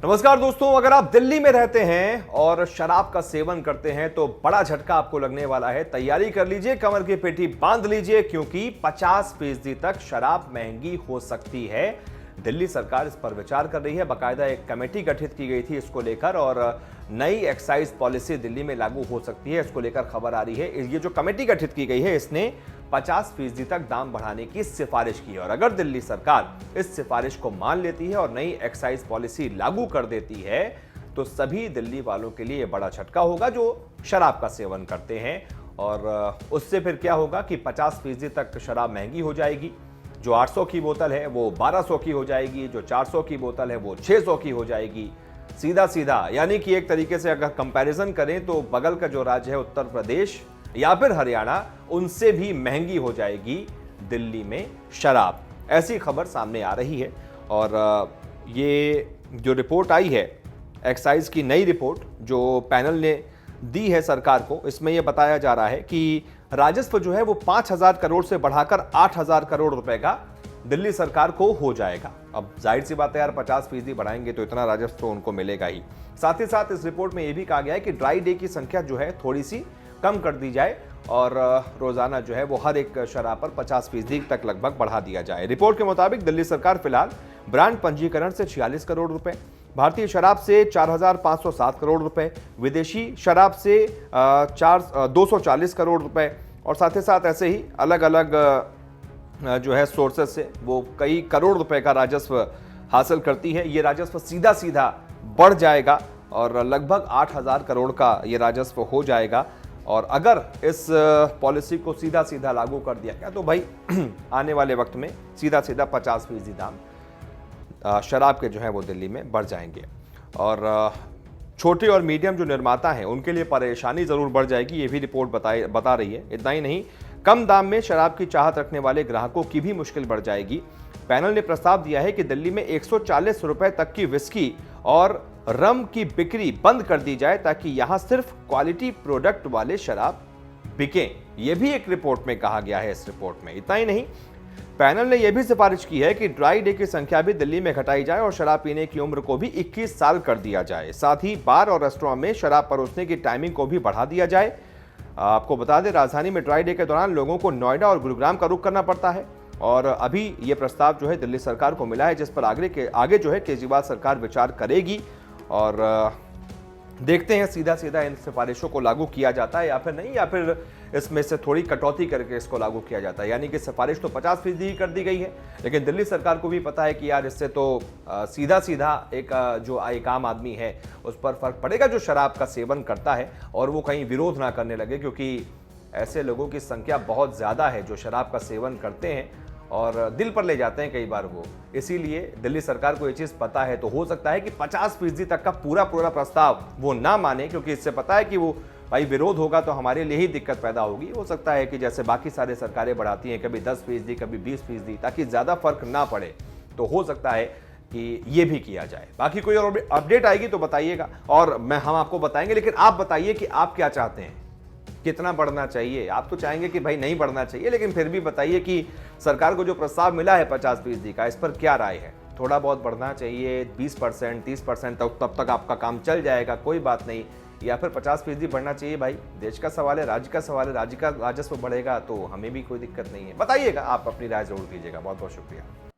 नमस्कार दोस्तों, अगर आप दिल्ली में रहते हैं और शराब का सेवन करते हैं तो बड़ा झटका आपको लगने वाला है। तैयारी कर लीजिए, कमर की पेटी बांध लीजिए, क्योंकि 50% तक शराब महंगी हो सकती है। दिल्ली सरकार इस पर विचार कर रही है। बाकायदा एक कमेटी गठित की गई थी इसको लेकर, और नई एक्साइज पॉलिसी दिल्ली में लागू हो सकती है, इसको लेकर खबर आ रही है। ये जो कमेटी गठित की गई है, इसने 50% तक दाम बढ़ाने की सिफारिश की है, और अगर दिल्ली सरकार इस सिफारिश को मान लेती है और नई एक्साइज पॉलिसी लागू कर देती है तो सभी दिल्ली वालों के लिए बड़ा झटका होगा जो शराब का सेवन करते हैं। और उससे फिर क्या होगा कि 50% तक शराब महंगी हो जाएगी। जो 800 की बोतल है वो 1200 की हो जाएगी, जो 400 की बोतल है वो 600 की हो जाएगी। सीधा सीधा यानी कि एक तरीके से अगर कंपैरिजन करें तो बगल का जो राज्य है उत्तर प्रदेश या फिर हरियाणा, उनसे भी महंगी हो जाएगी दिल्ली में शराब। ऐसी खबर सामने आ रही है। और ये जो रिपोर्ट आई है, एक्साइज की नई रिपोर्ट जो पैनल ने दी है सरकार को, इसमें यह बताया जा रहा है कि राजस्व जो है वो 5000 करोड़ से बढ़ाकर 8000 करोड़ रुपए का दिल्ली सरकार को हो जाएगा। अब जाहिर सी बात है यार, 50% बढ़ाएंगे तो इतना राजस्व तो उनको मिलेगा ही। साथ ही साथ इस रिपोर्ट में यह भी कहा गया है कि ड्राई डे की संख्या जो है थोड़ी सी कम कर दी जाए, और रोजाना जो है वो हर एक शराब पर 50% तक लगभग बढ़ा दिया जाए। रिपोर्ट के मुताबिक दिल्ली सरकार फिलहाल ब्रांड पंजीकरण से 46 करोड़ रुपए, भारतीय शराब से 4507 करोड़ रुपए, विदेशी शराब से 240 करोड़ रुपए, और साथ ही साथ ऐसे ही अलग अलग जो है सोर्सेज से वो कई करोड़ रुपए का राजस्व हासिल करती है। ये राजस्व सीधा सीधा बढ़ जाएगा और लगभग 8000 करोड़ का ये राजस्व हो जाएगा। और अगर इस पॉलिसी को सीधा सीधा लागू कर दिया गया तो भाई आने वाले वक्त में सीधा सीधा 50% दाम शराब के जो है वो दिल्ली में बढ़ जाएंगे, और छोटे और मीडियम जो निर्माता हैं उनके लिए परेशानी जरूर बढ़ जाएगी, ये भी रिपोर्ट बता रही है। इतना ही नहीं, कम दाम में शराब की चाहत रखने वाले ग्राहकों की भी मुश्किल बढ़ जाएगी। पैनल ने प्रस्ताव दिया है कि दिल्ली में 140 रुपए तक की विस्की और रम की बिक्री बंद कर दी जाए, ताकि यहां सिर्फ क्वालिटी प्रोडक्ट वाले शराब बिकें। यह भी एक रिपोर्ट में कहा गया है। इस रिपोर्ट में इतना ही नहीं, पैनल ने यह भी सिफारिश की है कि ड्राई डे की संख्या भी दिल्ली में घटाई जाए और शराब पीने की उम्र को भी 21 साल कर दिया जाए। साथ ही बार और रेस्टोरेंट में शराब परोसने की टाइमिंग को भी बढ़ा दिया जाए। आपको बता दें, राजधानी में ड्राई डे के दौरान लोगों को नोएडा और गुरुग्राम का रुख करना पड़ता है, और अभी ये प्रस्ताव जो है दिल्ली सरकार को मिला है, जिस पर आगे जो है केजरीवाल सरकार विचार करेगी। और देखते हैं सीधा सीधा इन सिफारिशों को लागू किया जाता है या फिर नहीं, या फिर इसमें से थोड़ी कटौती करके इसको लागू किया जाता है। यानी कि सिफारिश तो 50% ही कर दी गई है, लेकिन दिल्ली सरकार को भी पता है कि यार इससे तो सीधा सीधा जो एक आम आदमी है उस पर फर्क पड़ेगा जो शराब का सेवन करता है, और वो कहीं विरोध ना करने लगे, क्योंकि ऐसे लोगों की संख्या बहुत ज़्यादा है जो शराब का सेवन करते हैं और दिल पर ले जाते हैं कई बार वो। इसीलिए दिल्ली सरकार को ये चीज़ पता है, तो हो सकता है कि 50% तक का पूरा प्रस्ताव वो ना माने, क्योंकि इससे पता है कि वो भाई विरोध होगा तो हमारे लिए ही दिक्कत पैदा होगी। हो सकता है कि जैसे बाकी सारे सरकारें बढ़ाती हैं, कभी 10%, कभी 20%, ताकि ज़्यादा फर्क ना पड़े, तो हो सकता है कि ये भी किया जाए। बाकी कोई और अपडेट आएगी तो बताइएगा, और हम आपको बताएंगे। लेकिन आप बताइए कि आप क्या चाहते हैं, कितना बढ़ना चाहिए? आप तो चाहेंगे कि भाई नहीं बढ़ना चाहिए, लेकिन फिर भी बताइए कि सरकार को जो प्रस्ताव मिला है 50% का, इस पर क्या राय है? थोड़ा बहुत बढ़ना चाहिए, 20%, 30%, तब तक आपका काम चल जाएगा, कोई बात नहीं, या फिर 50% बढ़ना चाहिए? भाई देश का सवाल है, राज्य का सवाल है, राज्य का राजस्व बढ़ेगा तो हमें भी कोई दिक्कत नहीं है। बताइएगा, आप अपनी राय जरूर दीजिएगा। बहुत बहुत शुक्रिया।